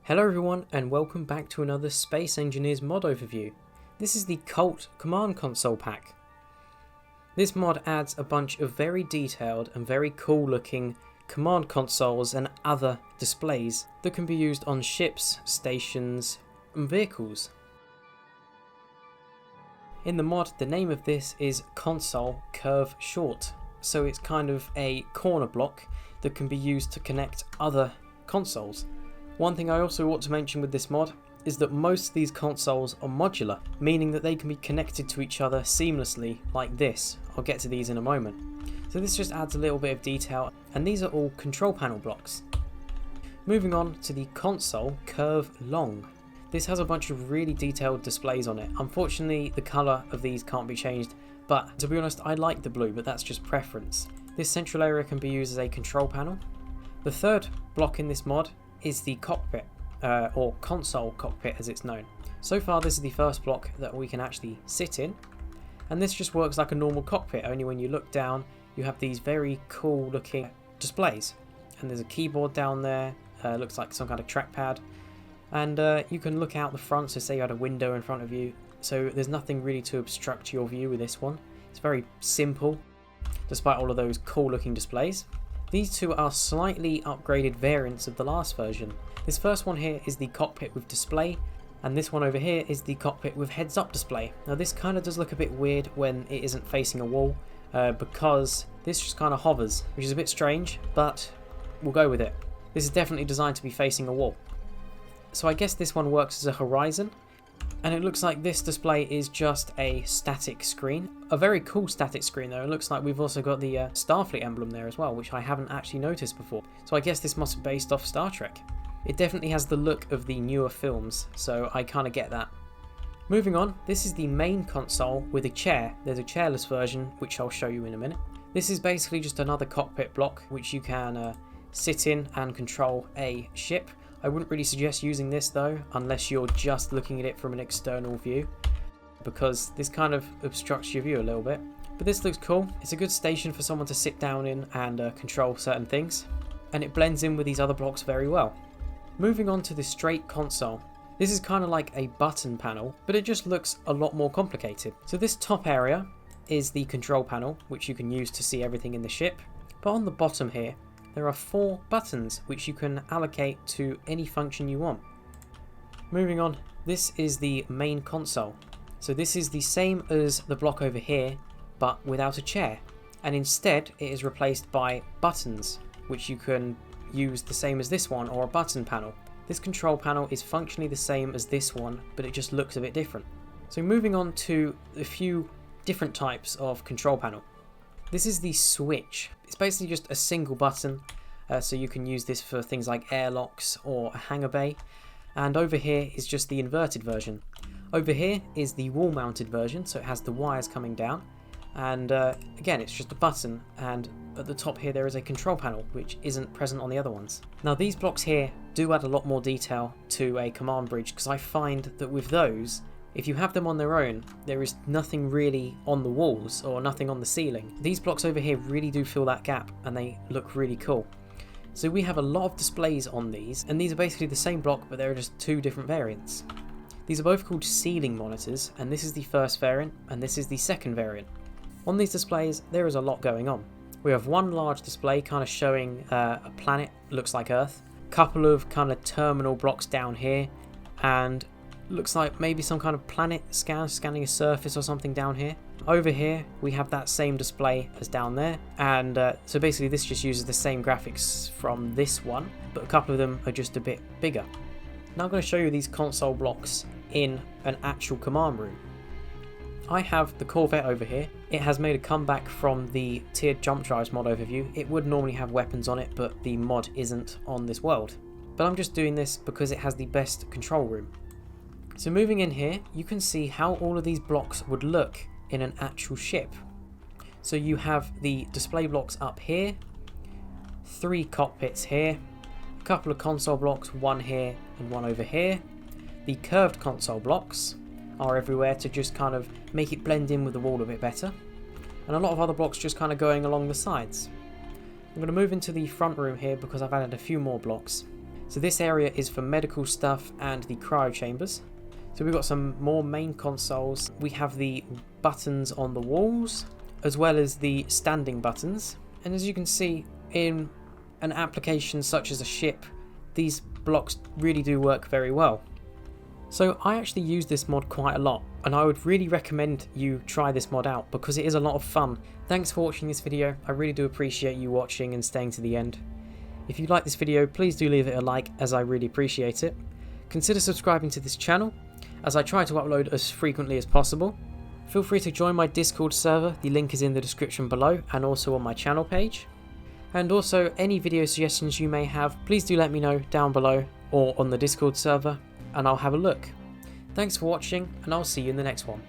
Hello everyone and welcome back to another Space Engineers mod overview. This is the KOLT command console pack. This mod adds a bunch of very detailed and very cool looking command consoles and other displays that can be used on ships, stations and vehicles. In the mod, the name of this is Console Curve Short, so it's kind of a corner block that can be used to connect other consoles. One thing I also ought to mention with this mod is that most of these consoles are modular, meaning that they can be connected to each other seamlessly like this. I'll get to these in a moment. So this just adds a little bit of detail, and these are all control panel blocks. Moving on to the Console Curve Long. This has a bunch of really detailed displays on it. Unfortunately, the colour of these can't be changed, but to be honest, I like the blue, but that's just preference. This central area can be used as a control panel. The third block in this mod is the cockpit, or console cockpit as it's known. So far this is the first block that we can actually sit in, and this just works like a normal cockpit, only when you look down you have these very cool looking displays, and there's a keyboard down there, looks like some kind of trackpad, and you can look out the front, so say you had a window in front of you, so there's nothing really to obstruct your view with this one. It's very simple despite all of those cool looking displays. These two are slightly upgraded variants of the last version. This first one here is the cockpit with display, and this one over here is the cockpit with heads up display. Now this kind of does look a bit weird when it isn't facing a wall, because this just kind of hovers, which is a bit strange, but we'll go with it. This is definitely designed to be facing a wall. So I guess this one works as a horizon, and it looks like this display is just a static screen. A very cool static screen though. It looks like we've also got the Starfleet emblem there as well, which I haven't actually noticed before. So I guess this must be based off Star Trek. It definitely has the look of the newer films, so I kind of get that. Moving on, this is the main console with a chair. There's a chairless version, which I'll show you in a minute. This is basically just another cockpit block, which you can sit in and control a ship. I wouldn't really suggest using this though, unless you're just looking at it from an external view, because this kind of obstructs your view a little bit. But this looks cool. It's a good station for someone to sit down in and control certain things, and it blends in with these other blocks very well. Moving on to the straight console. This is kind of like a button panel, but it just looks a lot more complicated. So this top area is the control panel, which you can use to see everything in the ship, but on the bottom here there are 4 buttons which you can allocate to any function you want. Moving on, this is the main console. So this is the same as the block over here, but without a chair. And instead it is replaced by buttons, which you can use the same as this one, or a button panel. This control panel is functionally the same as this one, but it just looks a bit different. So moving on to a few different types of control panel. This is the switch. It's basically just a single button, so you can use this for things like airlocks or a hangar bay. And over here is just the inverted version. Over here is the wall mounted version, so it has the wires coming down. And again, it's just a button, and at the top here there is a control panel, which isn't present on the other ones. Now these blocks here do add a lot more detail to a command bridge, because I find that with those, if you have them on their own, there is nothing really on the walls or nothing on the ceiling. These blocks over here really do fill that gap, and they look really cool. So we have a lot of displays on these, and these are basically the same block, but there are just 2 different variants. These are both called ceiling monitors, and this is the first variant, and this is the second variant. On these displays, there is a lot going on. We have one large display kind of showing a planet, looks like Earth, a couple of kind of terminal blocks down here, and looks like maybe some kind of planet scanning a surface or something down here. Over here we have that same display as down there, and so basically this just uses the same graphics from this one, but a couple of them are just a bit bigger. Now I'm going to show you these console blocks in an actual command room. I have the Corvette over here. It has made a comeback from the tiered jump drives mod overview. It would normally have weapons on it, but the mod isn't on this world. But I'm just doing this because it has the best control room. So moving in here, you can see how all of these blocks would look in an actual ship. So you have the display blocks up here, 3 cockpits here, a couple of console blocks, 1 here and 1 over here. The curved console blocks are everywhere to just kind of make it blend in with the wall a bit better, and a lot of other blocks just kind of going along the sides. I'm going to move into the front room here because I've added a few more blocks. So this area is for medical stuff and the cryo chambers. So we've got some more main consoles. We have the buttons on the walls, as well as the standing buttons. And as you can see, in an application such as a ship, these blocks really do work very well. So I actually use this mod quite a lot, and I would really recommend you try this mod out because it is a lot of fun. Thanks for watching this video. I really do appreciate you watching and staying to the end. If you like this video, please do leave it a like, as I really appreciate it. Consider subscribing to this channel, as I try to upload as frequently as possible. Feel free to join my Discord server, the link is in the description below and also on my channel page. And also, any video suggestions you may have, please do let me know down below or on the Discord server, and I'll have a look. Thanks for watching, and I'll see you in the next one.